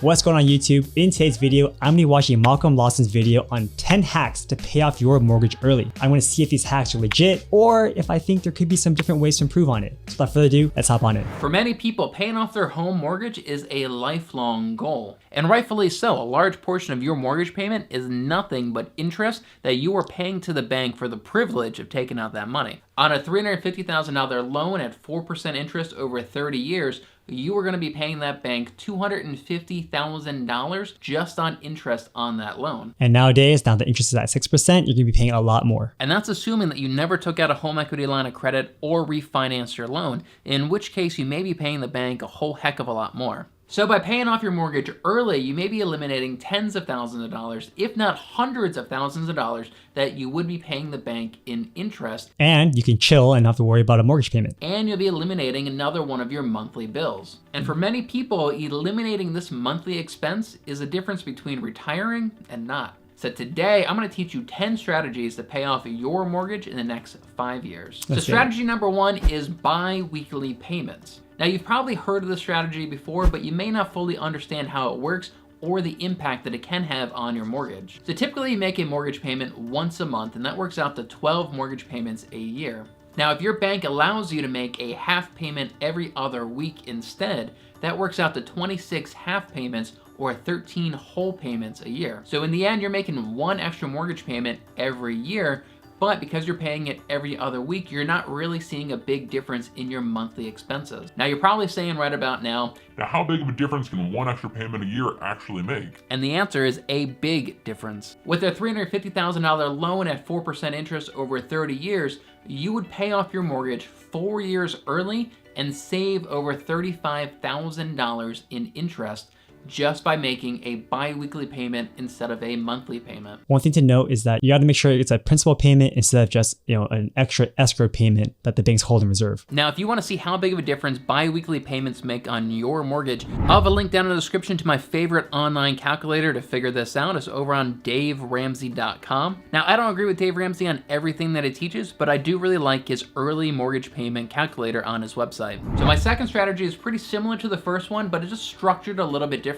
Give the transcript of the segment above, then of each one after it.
What's going on YouTube? In today's video, I'm going to be watching Malcolm Lawson's video on 10 hacks to pay off your mortgage early. I'm going to see if these hacks are legit or if I think there could be some different ways to improve on it. So without further ado, let's hop on it. For many people, paying off their home mortgage is a lifelong goal. And rightfully so. A large portion of your mortgage payment is nothing but interest that you are paying to the bank for the privilege of taking out that money. On a $350,000 loan at 4% interest over 30 years, you are going to be paying that bank $250,000 just on interest on that loan. And nowadays, now the interest is at 6%, you're going to be paying a lot more. And that's assuming that you never took out a home equity line of credit or refinanced your loan, in which case you may be paying the bank a whole heck of a lot more. So by paying off your mortgage early, you may be eliminating tens of thousands of dollars, if not hundreds of thousands of dollars, that you would be paying the bank in interest. And you can chill and not have to worry about a mortgage payment. And you'll be eliminating another one of your monthly bills. And for many people, eliminating this monthly expense is a difference between retiring and not. So today, I'm going to teach you 10 strategies to pay off your mortgage in the next 5 years. So strategy number 1 is bi-weekly payments. Now, you've probably heard of this strategy before, but you may not fully understand how it works or the impact that it can have on your mortgage. So typically you make a mortgage payment once a month, and that works out to 12 mortgage payments a year. Now, if your bank allows you to make a half payment every other week instead, that works out to 26 half payments or 13 whole payments a year. So in the end, you're making one extra mortgage payment every year, but because you're paying it every other week, you're not really seeing a big difference in your monthly expenses. Now, you're probably saying right about now, how big of a difference can one extra payment a year actually make? And the answer is a big difference. With a $350,000 loan at 4% interest over 30 years, you would pay off your mortgage 4 years early and save over $35,000 in interest just by making a bi-weekly payment instead of a monthly payment. One thing to note is that you got to make sure it's a principal payment instead of just, an extra escrow payment that the banks hold in reserve. Now, if you want to see how big of a difference bi-weekly payments make on your mortgage, I'll have a link down in the description to my favorite online calculator to figure this out. It's over on DaveRamsey.com. Now, I don't agree with Dave Ramsey on everything that he teaches, but I do really like his early mortgage payment calculator on his website. So my second strategy is pretty similar to the first one, but it's just structured a little bit differently,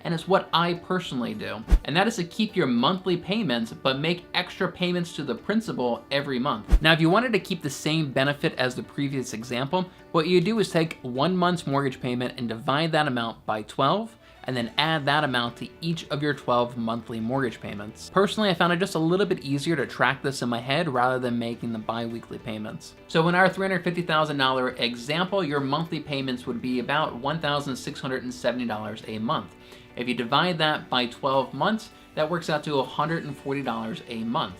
and it's what I personally do. And that is to keep your monthly payments, but make extra payments to the principal every month. Now, if you wanted to keep the same benefit as the previous example, what you do is take 1 month's mortgage payment and divide that amount by 12, and then add that amount to each of your 12 monthly mortgage payments. Personally, I found it just a little bit easier to track this in my head rather than making the bi-weekly payments. So in our $350,000 example, your monthly payments would be about $1,670 a month. If you divide that by 12 months, that works out to $140 a month.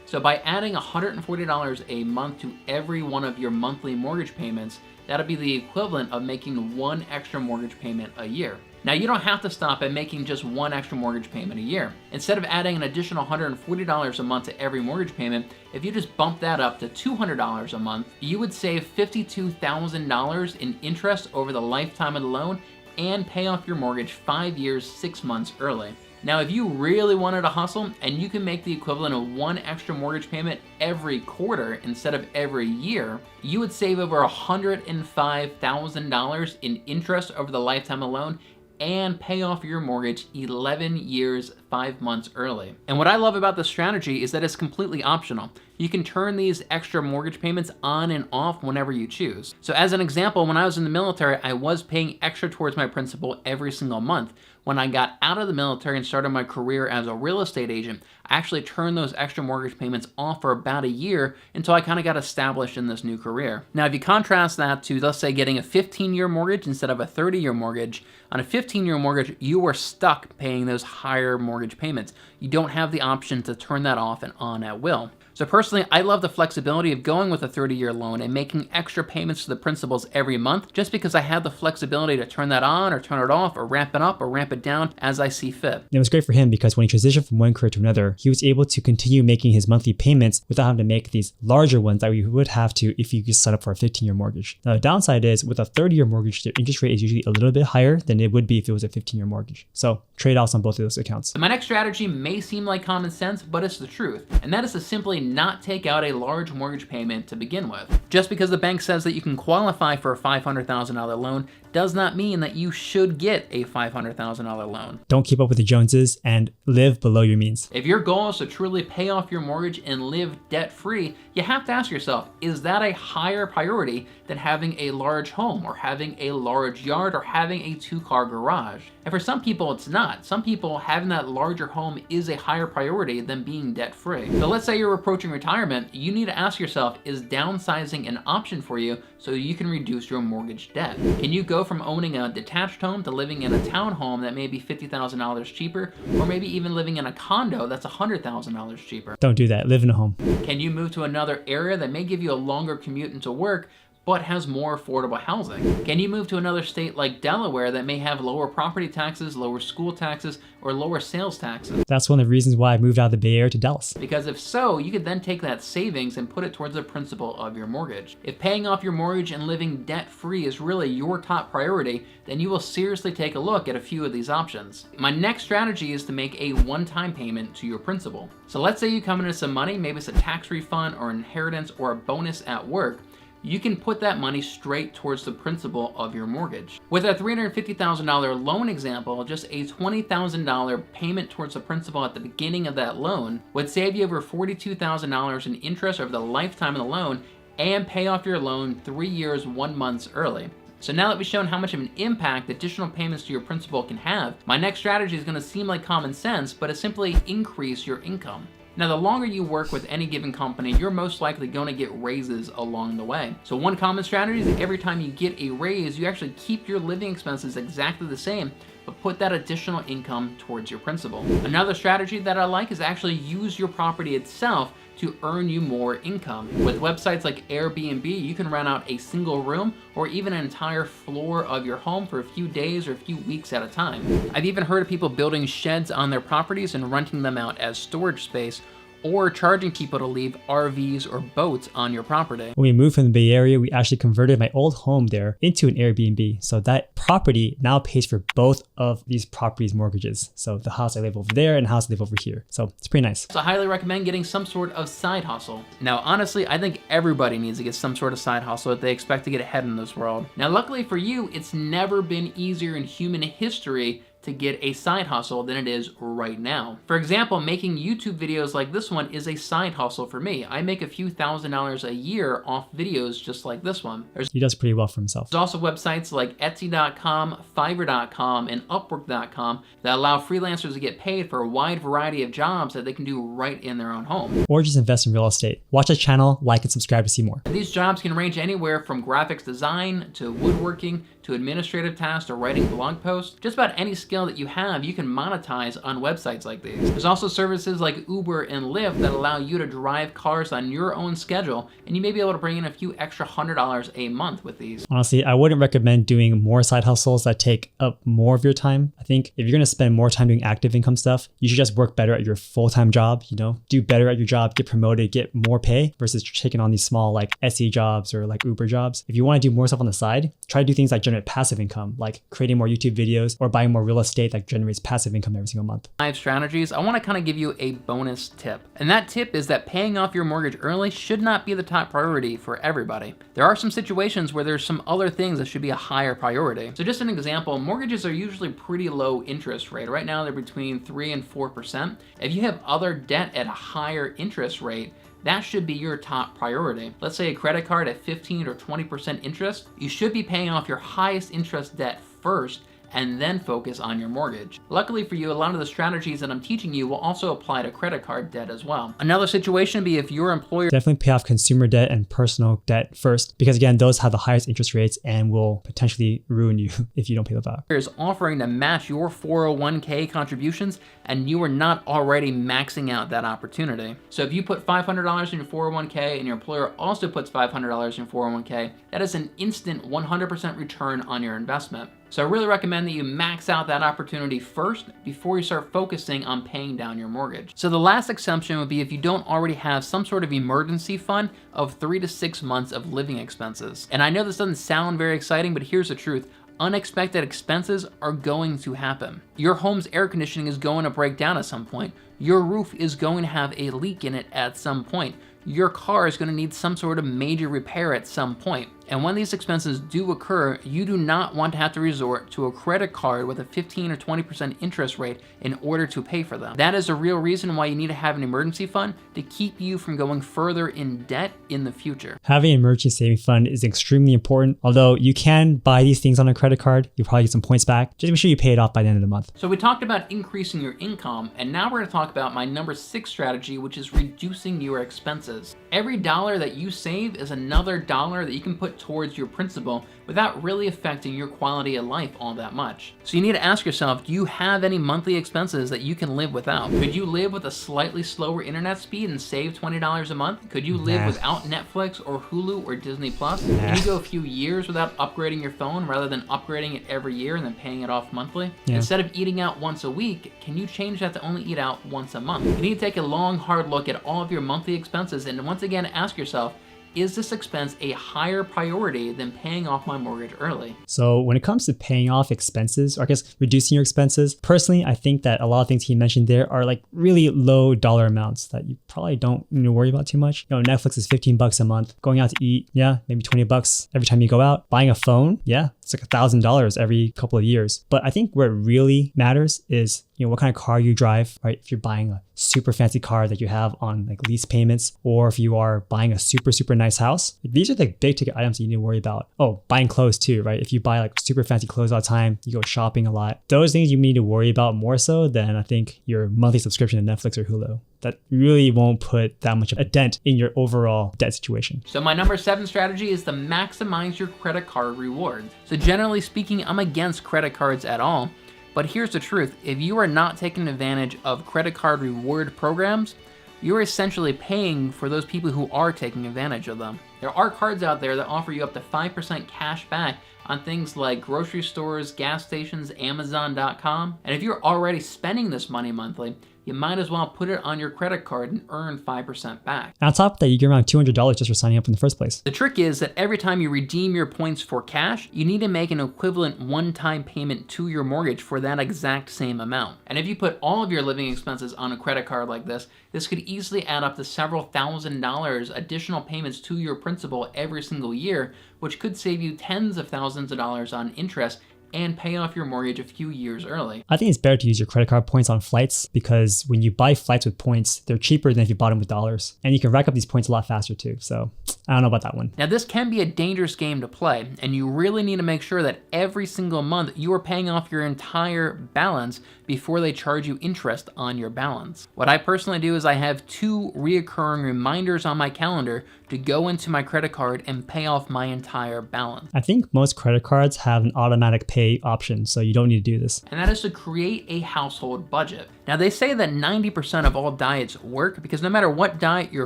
So by adding $140 a month to every one of your monthly mortgage payments, that'll be the equivalent of making one extra mortgage payment a year. Now, you don't have to stop at making just one extra mortgage payment a year. Instead of adding an additional $140 a month to every mortgage payment, if you just bump that up to $200 a month, you would save $52,000 in interest over the lifetime of the loan and pay off your mortgage 5 years, 6 months early. Now, if you really wanted to hustle and you can make the equivalent of one extra mortgage payment every quarter instead of every year, you would save over $105,000 in interest over the lifetime of the loan and pay off your mortgage 11 years, 5 months early. And what I love about this strategy is that it's completely optional. You can turn these extra mortgage payments on and off whenever you choose. So as an example, when I was in the military, I was paying extra towards my principal every single month. When I got out of the military and started my career as a real estate agent, I actually turned those extra mortgage payments off for about a year until I kind of got established in this new career. Now, if you contrast that to, let's say, getting a 15-year mortgage instead of a 30-year mortgage, on a 15-year mortgage, you are stuck paying those higher mortgage payments. You don't have the option to turn that off and on at will. So personally, I love the flexibility of going with a 30-year loan and making extra payments to the principals every month just because I have the flexibility to turn that on or turn it off or ramp it up or ramp it down as I see fit. It was great for him because when he transitioned from one career to another, he was able to continue making his monthly payments without having to make these larger ones that we would have to if you just set up for a 15-year mortgage. Now, the downside is with a 30-year mortgage, the interest rate is usually a little bit higher than it would be if it was a 15-year mortgage. So trade-offs on both of those accounts. My next strategy may seem like common sense, but it's the truth. And that is to simply not take out a large mortgage payment to begin with. Just because the bank says that you can qualify for a $500,000 loan does not mean that you should get a $500,000 loan. Don't keep up with the Joneses and live below your means. If your goal is to truly pay off your mortgage and live debt-free, you have to ask yourself, is that a higher priority than having a large home or having a large yard or having a 2-car garage? And for some people, it's not. Some people, having that larger home is a higher priority than being debt-free. So let's say you're approaching retirement, you need to ask yourself, is downsizing an option for you so you can reduce your mortgage debt? Can you go from owning a detached home to living in a townhome that may be $50,000 cheaper, or maybe even living in a condo that's $100,000 cheaper? Don't do that. Live in a home. Can you move to another area that may give you a longer commute into work, but has more affordable housing? Can you move to another state like Delaware that may have lower property taxes, lower school taxes, or lower sales taxes? That's one of the reasons why I moved out of the Bay Area to Dallas. Because if so, you could then take that savings and put it towards the principal of your mortgage. If paying off your mortgage and living debt-free is really your top priority, then you will seriously take a look at a few of these options. My next strategy is to make a one-time payment to your principal. So let's say you come into some money, maybe it's a tax refund or inheritance or a bonus at work. You can put that money straight towards the principal of your mortgage. With a $350,000 loan example, just a $20,000 payment towards the principal at the beginning of that loan would save you over $42,000 in interest over the lifetime of the loan and pay off your loan 3 years, 1 month early. So now that we've shown how much of an impact additional payments to your principal can have, my next strategy is going to seem like common sense, but it's simply increase your income. Now, the longer you work with any given company, you're most likely going to get raises along the way. So one common strategy is that every time you get a raise, you actually keep your living expenses exactly the same, but put that additional income towards your principal. Another strategy that I like is actually use your property itself to earn you more income. With websites like Airbnb, you can rent out a single room or even an entire floor of your home for a few days or a few weeks at a time. I've even heard of people building sheds on their properties and renting them out as storage space, or charging people to leave RVs or boats on your property. When we moved from the Bay Area, we actually converted my old home there into an Airbnb. So that property now pays for both of these properties' mortgages. So the house I live over there and the house I live over here. So it's pretty nice. So I highly recommend getting some sort of side hustle. Now, honestly, I think everybody needs to get some sort of side hustle if they expect to get ahead in this world. Now, luckily for you, it's never been easier in human history to get a side hustle than it is right now. For example, making YouTube videos like this one is a side hustle for me. I make a few $1,000s a year off videos just like this one. He does pretty well for himself. There's also websites like Etsy.com, Fiverr.com, and Upwork.com that allow freelancers to get paid for a wide variety of jobs that they can do right in their own home. Or just invest in real estate. Watch the channel, like and subscribe to see more. These jobs can range anywhere from graphics design to woodworking to administrative tasks or writing blog posts. Just about any skill that you have, you can monetize on websites like these. There's also services like Uber and Lyft that allow you to drive cars on your own schedule, and you may be able to bring in a few extra $100 a month with these. Honestly, I wouldn't recommend doing more side hustles that take up more of your time. I think if you're going to spend more time doing active income stuff, you should just work better at your full-time job, do better at your job, get promoted, get more pay versus taking on these small like Etsy jobs or like Uber jobs. If you want to do more stuff on the side, try to do things like generate passive income, like creating more YouTube videos or buying more real estate that generates passive income every single month. 5 strategies, I want to kind of give you a bonus tip. And that tip is that paying off your mortgage early should not be the top priority for everybody. There are some situations where there's some other things that should be a higher priority. So just an example, mortgages are usually pretty low interest rate. Right now they're between 3 and 4%. If you have other debt at a higher interest rate, that should be your top priority. Let's say a credit card at 15 or 20% interest, you should be paying off your highest interest debt first and then focus on your mortgage. Luckily for you, a lot of the strategies that I'm teaching you will also apply to credit card debt as well. Another situation would be if your employer definitely pay off consumer debt and personal debt first, because again, those have the highest interest rates and will potentially ruin you if you don't pay them back. is offering to match your 401k contributions and you are not already maxing out that opportunity. So if you put $500 in your 401k and your employer also puts $500 in your 401k, that is an instant 100% return on your investment. So I really recommend that you max out that opportunity first before you start focusing on paying down your mortgage. So the last exception would be if you don't already have some sort of emergency fund of 3 to 6 months of living expenses. And I know this doesn't sound very exciting, but here's the truth. unexpected expenses are going to happen. Your home's air conditioning is going to break down at some point. Your roof is going to have a leak in it at some point. Your car is going to need some sort of major repair at some point. And when these expenses do occur, you do not want to have to resort to a credit card with a 15 or 20% interest rate in order to pay for them. That is the real reason why you need to have an emergency fund to keep you from going further in debt in the future. Having an emergency saving fund is extremely important. Although you can buy these things on a credit card, you'll probably get some points back. Just make sure you pay it off by the end of the month. So we talked about increasing your income, and now we're going to talk about my number 6 strategy, which is reducing your expenses. Every dollar that you save is another dollar that you can put towards your principal without really affecting your quality of life all that much. So you need to ask yourself, do you have any monthly expenses that you can live without? Could you live with a slightly slower internet speed and save $20 a month? Could you live without Netflix or Hulu or Disney Plus? Can you go a few years without upgrading your phone rather than upgrading it every year and then paying it off monthly? Instead of eating out once a week, can you change that to only eat out once a month? You need to take a long, hard look at all of your monthly expenses and once again ask yourself, is this expense a higher priority than paying off my mortgage early? So when it comes to paying off expenses, or I guess reducing your expenses, personally, I think that a lot of things he mentioned there are like really low dollar amounts that you probably don't need to worry about too much. You know, Netflix is $15 a month. Going out to eat, yeah, maybe $20 every time you go out. Buying a phone, yeah, it's like $1,000 every couple of years. But I think where it really matters is, you know, what kind of car you drive, right? If you're buying a super fancy car that you have on like lease payments, or if you are buying a super nice house, these are the big ticket items that you need to worry about. Oh, buying clothes too, right? If you buy like super fancy clothes all the time, you go shopping a lot. Those things you need to worry about more so than I think your monthly subscription to Netflix or Hulu. That really won't put that much of a dent in your overall debt situation. So my number 7 strategy is to maximize your credit card rewards. So generally speaking, I'm against credit cards at all. But here's the truth, if you are not taking advantage of credit card reward programs, you're essentially paying for those people who are taking advantage of them. There are cards out there that offer you up to 5% cash back on things like grocery stores, gas stations, Amazon.com. And if you're already spending this money monthly, you might as well put it on your credit card and earn 5% back. On top of that, you get around $200 just for signing up in the first place. The trick is that every time you redeem your points for cash, you need to make an equivalent one-time payment to your mortgage for that exact same amount. And if you put all of your living expenses on a credit card like this could easily add up to several $1,000s additional payments to your principal every single year, which could save you tens of thousands of dollars on interest and pay off your mortgage a few years early. I think it's better to use your credit card points on flights because when you buy flights with points, they're cheaper than if you bought them with dollars. And you can rack up these points a lot faster too. So I don't know about that one. Now this can be a dangerous game to play, and you really need to make sure that every single month you are paying off your entire balance before they charge you interest on your balance. What I personally do is I have 2 reoccurring reminders on my calendar to go into my credit card and pay off my entire balance. I think most credit cards have an automatic pay option, so you don't need to do this. And that is to create a household budget. Now they say that 90% of all diets work because no matter what diet you're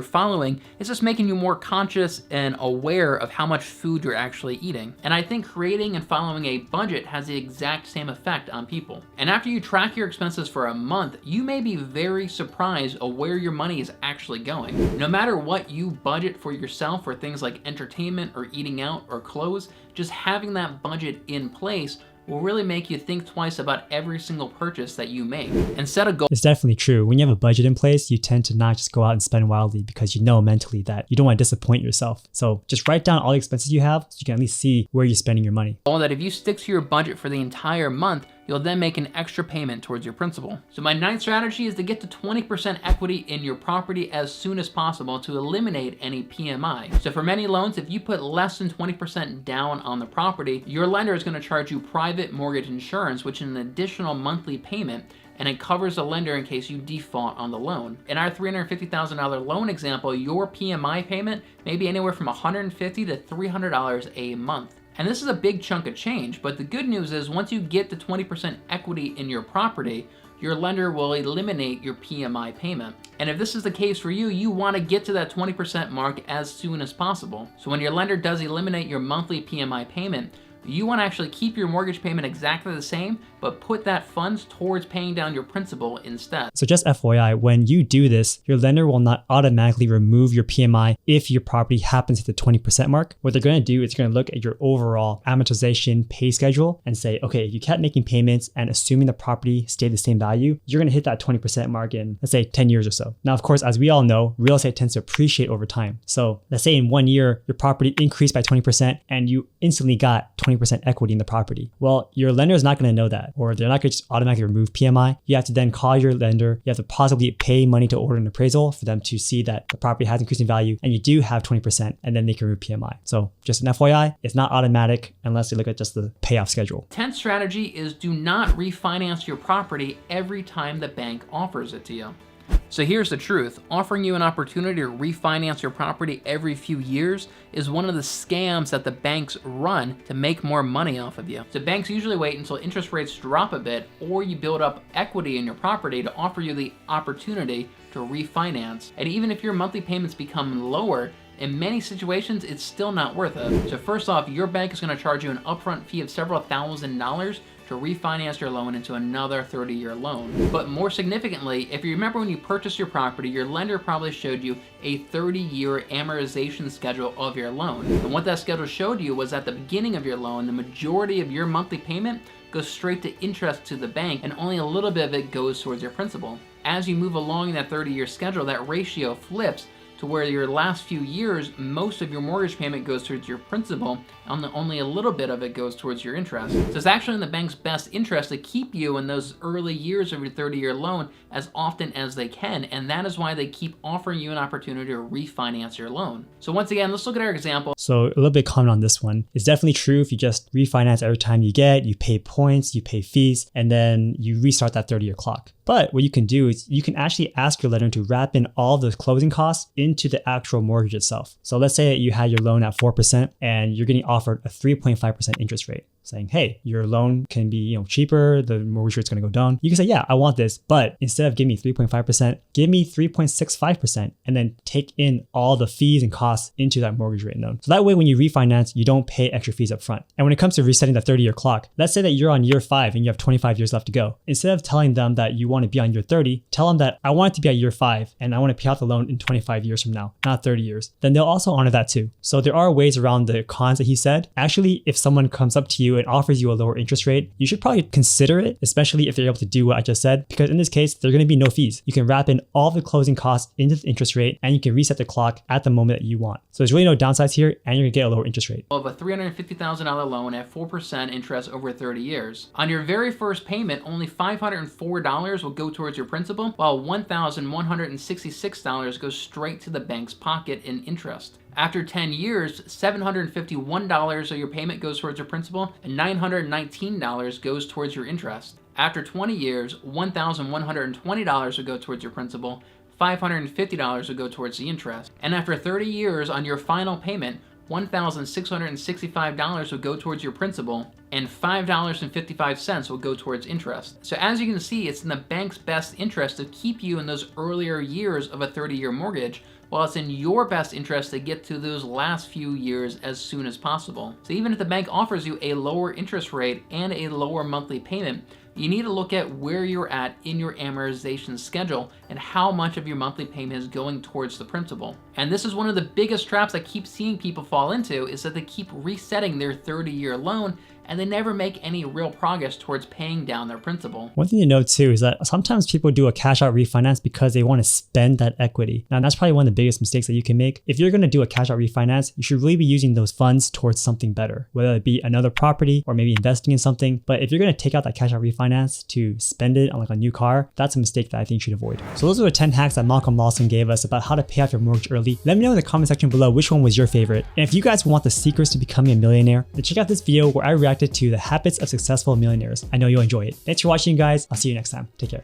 following, it's just making you more conscious and aware of how much food you're actually eating. And I think creating and following a budget has the exact same effect on people. And after you track your expenses for a month, you may be very surprised of where your money is actually going. No matter what you budget for yourself for things like entertainment or eating out or clothes, just having that budget in place will really make you think twice about every single purchase that you make. And set a goal. It's definitely true. When you have a budget in place, you tend to not just go out and spend wildly because you know mentally that you don't want to disappoint yourself. So just write down all the expenses you have so you can at least see where you're spending your money. That if you stick to your budget for the entire month, you'll then make an extra payment towards your principal. So my 9th strategy is to get to 20% equity in your property as soon as possible to eliminate any PMI. So for many loans, if you put less than 20% down on the property, your lender is going to charge you private mortgage insurance, which is an additional monthly payment, and it covers the lender in case you default on the loan. In our $350,000 loan example, your PMI payment may be anywhere from $150 to $300 a month. And this is a big chunk of change, but the good news is once you get to 20% equity in your property, your lender will eliminate your PMI payment. And if this is the case for you, you want to get to that 20% mark as soon as possible. So when your lender does eliminate your monthly PMI payment, you want to actually keep your mortgage payment exactly the same, but put that funds towards paying down your principal instead. So just FYI, when you do this, your lender will not automatically remove your PMI if your property happens at the 20% mark. What they're going to do is they're going to look at your overall amortization pay schedule and say, okay, if you kept making payments and assuming the property stayed the same value, you're going to hit that 20% mark in, let's say, 10 years or so. Now, of course, as we all know, real estate tends to appreciate over time. So let's say in 1 year, your property increased by 20% and you instantly got 20% equity in the property. Well, your lender is not going to know that, or they're not going to just automatically remove PMI. You have to then call your lender. You have to possibly pay money to order an appraisal for them to see that the property has increased in value and you do have 20%, and then they can remove PMI. So just an FYI, it's not automatic unless you look at just the payoff schedule. 10th strategy is do not refinance your property every time the bank offers it to you. So here's the truth. Offering you an opportunity to refinance your property every few years is one of the scams that the banks run to make more money off of you. So banks usually wait until interest rates drop a bit or you build up equity in your property to offer you the opportunity to refinance. And even if your monthly payments become lower, in many situations, it's still not worth it. So first off, your bank is going to charge you an upfront fee of several $1,000s to refinance your loan into another 30-year loan. But more significantly, if you remember when you purchased your property, your lender probably showed you a 30-year amortization schedule of your loan. And what that schedule showed you was at the beginning of your loan, the majority of your monthly payment goes straight to interest to the bank, and only a little bit of it goes towards your principal. As you move along in that 30-year schedule, that ratio flips to where your last few years, most of your mortgage payment goes towards your principal, and only a little bit of it goes towards your interest. So it's actually in the bank's best interest to keep you in those early years of your 30-year loan as often as they can, and that is why they keep offering you an opportunity to refinance your loan. So once again, let's look at our example. So a little bit comment on this one. It's definitely true if you just refinance every time you pay points, you pay fees, and then you restart that 30-year clock. But what you can do is you can actually ask your lender to wrap in all of those closing costs into the actual mortgage itself. So let's say you had your loan at 4% and you're getting offered a 3.5% interest rate, saying, hey, your loan can be cheaper, the mortgage rate's going to go down. You can say, yeah, I want this, but instead of giving me 3.5%, give me 3.65% and then take in all the fees and costs into that mortgage rate loan. So that way, when you refinance, you don't pay extra fees up front. And when it comes to resetting that 30-year clock, let's say that you're on year 5 and you have 25 years left to go. Instead of telling them that you want to be on year 30, tell them that I want it to be at year 5 and I want to pay out the loan in 25 years from now, not 30 years. Then they'll also honor that too. So there are ways around the cons that he said. Actually, if someone comes up to you and offers you a lower interest rate, you should probably consider it, especially if they're able to do what I just said, because in this case, there are going to be no fees. You can wrap in all the closing costs into the interest rate and you can reset the clock at the moment that you want. So there's really no downsides here and you're going to get a lower interest rate. Of a $350,000 loan at 4% interest over 30 years. On your very first payment, only $504 will go towards your principal, while $1,166 goes straight to the bank's pocket in interest. After 10 years, $751 of your payment goes towards your principal and $919 goes towards your interest. After 20 years, $1,120 will go towards your principal, $550 will go towards the interest. And after 30 years on your final payment, $1,665 will go towards your principal and $5.55 will go towards interest. So as you can see, it's in the bank's best interest to keep you in those earlier years of a 30-year mortgage, while it's in your best interest to get to those last few years as soon as possible. So even if the bank offers you a lower interest rate and a lower monthly payment, you need to look at where you're at in your amortization schedule and how much of your monthly payment is going towards the principal. And this is one of the biggest traps I keep seeing people fall into, is that they keep resetting their 30-year loan and they never make any real progress towards paying down their principal. One thing to note too is that sometimes people do a cash out refinance because they want to spend that equity. Now that's probably one of the biggest mistakes that you can make. If you're going to do a cash out refinance, you should really be using those funds towards something better, whether it be another property or maybe investing in something. But if you're going to take out that cash out refinance to spend it on like a new car, that's a mistake that I think you should avoid. So those are the 10 hacks that Lawson gave us about how to pay off your mortgage early. Let me know in the comment section below which one was your favorite. And if you guys want the secrets to becoming a millionaire, then check out this video where I reacted to the habits of successful millionaires. I know you'll enjoy it. Thanks for watching, guys. I'll see you next time. Take care.